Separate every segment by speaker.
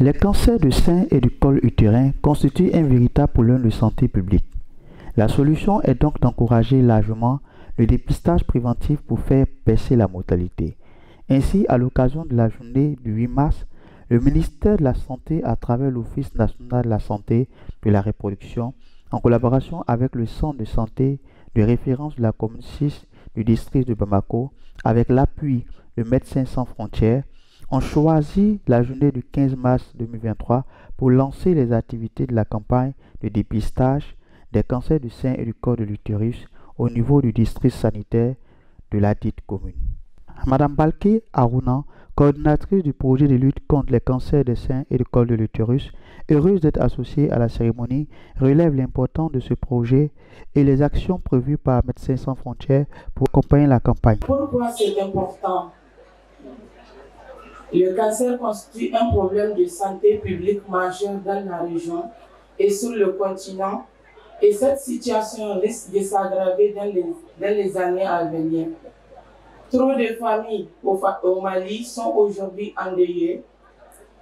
Speaker 1: Les cancers du sein et du col utérin constituent un véritable problème de santé publique. La solution est donc d'encourager largement le dépistage préventif pour faire baisser la mortalité. Ainsi, à l'occasion de la journée du 8 mars, le ministère de la Santé, à travers l'Office national de la santé de la reproduction, en collaboration avec le centre de santé de référence de la commune 6 du district de Bamako, avec l'appui de Médecins sans frontières, ont choisi la journée du 15 mars 2023 pour lancer les activités de la campagne de dépistage des cancers du sein et du col de l'utérus au niveau du district sanitaire de la dite commune. Madame Balké Aruna, coordinatrice du projet de lutte contre les cancers des seins et du col de l'utérus, heureuse d'être associée à la cérémonie, relève l'importance de ce projet et les actions prévues par Médecins sans frontières pour accompagner la campagne.
Speaker 2: Pourquoi c'est important? Le cancer constitue un problème de santé publique majeur dans la région et sur le continent, et cette situation risque de s'aggraver dans les années à venir. Trop de familles au Mali sont aujourd'hui endeuillées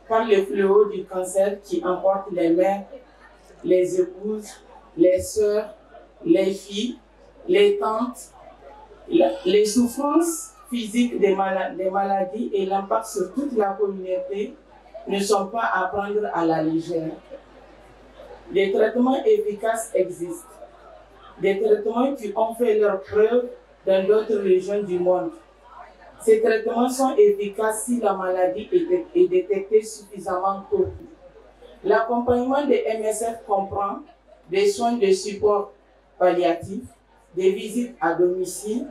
Speaker 2: par le fléau du cancer qui emporte les mères, les épouses, les sœurs, les filles, les tantes. Les souffrances physiques des maladies et l'impact sur toute la communauté ne sont pas à prendre à la légère. Des traitements efficaces existent, des traitements qui ont fait leur preuve dans d'autres régions du monde. Ces traitements sont efficaces si la maladie est détectée suffisamment tôt. L'accompagnement des MSF comprend des soins de support palliatif, des visites à domicile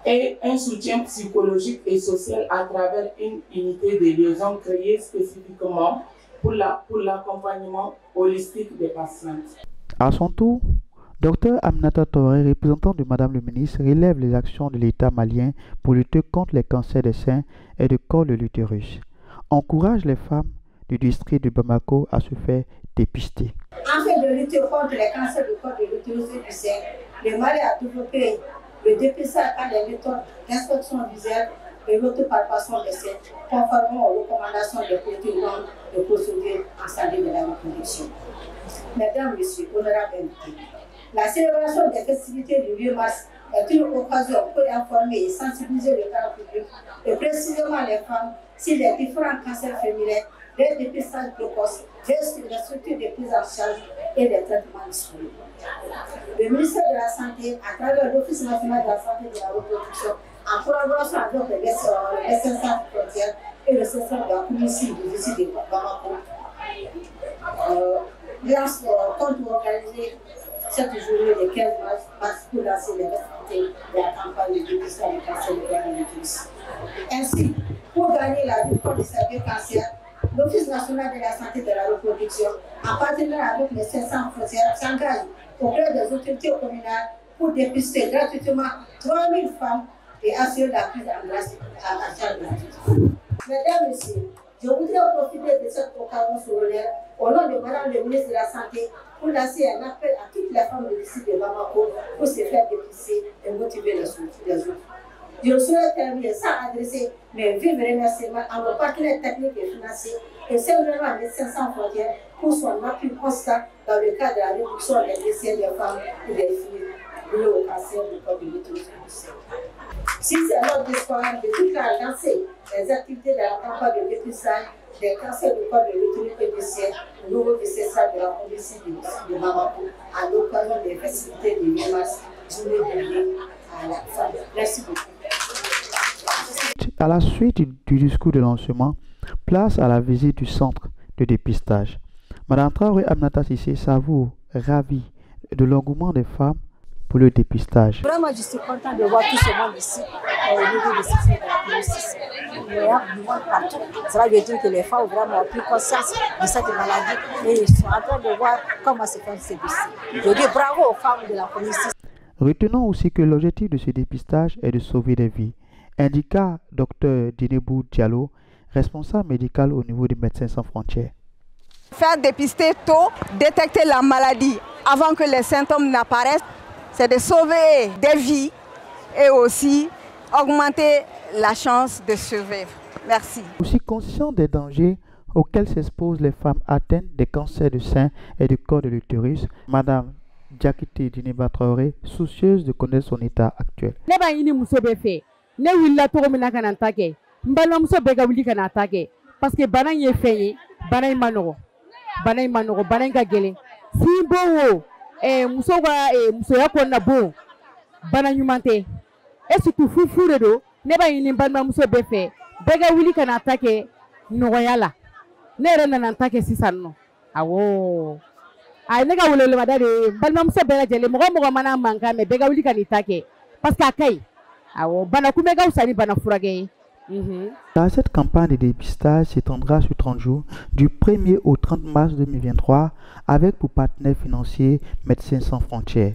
Speaker 2: et un soutien psychologique et social à travers une unité de liaison créée spécifiquement pour l'accompagnement holistique des patients.
Speaker 1: À son tour, Dr Aminata Touré, représentant de Madame le ministre, relève les actions de l'État malien pour lutter contre les cancers des seins et du col de l'utérus. Encourage les femmes du district de Bamako à se faire dépister.
Speaker 3: En fait de lutter contre les cancers du col de l'utérus et du sein, le Mali a développé le dépistage par les méthodes d'inspection visuelle et l'autopalpation des seins, conformément aux recommandations des politiques de procédure en santé de la reproduction. Mesdames, Messieurs, honorables invités, la célébration des festivités du 8 mars est une occasion pour informer et sensibiliser le grand public, et précisément les femmes, sur les différents cancers féminins, les dépistages précoces, les structures de prise en charge et les traitements disponibles. Le ministère de la Santé, à travers l'Office national de la santé et de la reproduction, en collaboration avec les Médecins sans frontières et le système de la commission du district de Bamako, compte organiser cette journée de 15 mars pour lancer les festivités de la campagne de dépistage du cancer du col de l'utérus. Ainsi, pour gagner la lutte contre ce cancer, l'Office national de la santé et de la reproduction, en partenariat avec les Médecins sans frontières, s'engage auprès des autorités communales pour dépister gratuitement 3000 femmes et assurer la prise en charge gratuite. Mesdames, Messieurs, je voudrais profiter de cette occasion solennelle au nom de Madame le ministre de la Santé pour lancer un appel à toutes les femmes du district de Bamako pour se faire dépister et motiver les autres. Je souhaite terminer sans adresser mes vifs remerciements à nos partenaires techniques et financiers et simplement Médecins sans frontières pour son appui constant dans le cadre de la réduction des décès des femmes et des filles liées au cancer du col de l'utérus et du sein. Si c'est notre espoir de tout à lancer les activités de la campagne de dépistage des cancers du col de l'utérus et du sein au niveau du CESA de la province de Bamako à l'occasion des festivités du 8 mars, journée dédiée à la femme. Merci beaucoup.
Speaker 1: À la suite du discours de lancement, place à la visite du centre de dépistage. Madame Traoré Aminata Cissé s'avoue ravie de l'engouement des femmes pour le dépistage.
Speaker 4: Vraiment, je suis contente de voir tout ce monde ici, au niveau de ce de la police. Il y a du monde partout. Cela veut dire que les femmes vraiment ont pris conscience de cette maladie et ils sont en train de voir comment se faire ces dossiers. Je dis bravo aux femmes de la police.
Speaker 1: Retenons aussi que l'objectif de ce dépistage est de sauver des vies, indiqua Dr Dinebou Diallo, responsable médical au niveau des Médecins sans frontières.
Speaker 5: Faire dépister tôt, détecter la maladie avant que les symptômes n'apparaissent, c'est de sauver des vies et aussi augmenter la chance de survivre. Merci.
Speaker 1: Aussi conscient des dangers auxquels s'exposent les femmes atteintes des cancers du sein et du col de l'utérus. Madame Diakité Diniba Traoré, soucieuse de connaître son état actuel.
Speaker 6: Parce que bana ye fenye bana imanogo bana nga gele simbo wo muso ya ko na bo bana nyumante e surtout fufure do ne ba yini banma muso be fe bega wuli kana attaque no yala ne rena na attaque sisanno awo ay ne ga wolele madade banma muso be la jele mo mana manka me bega wuli kana attaque parce que akay awo bana kumega usani bana furage.
Speaker 1: Cette campagne de dépistage s'étendra sur 30 jours, du 1er au 30 mars 2023, avec pour partenaire financier Médecins sans frontières.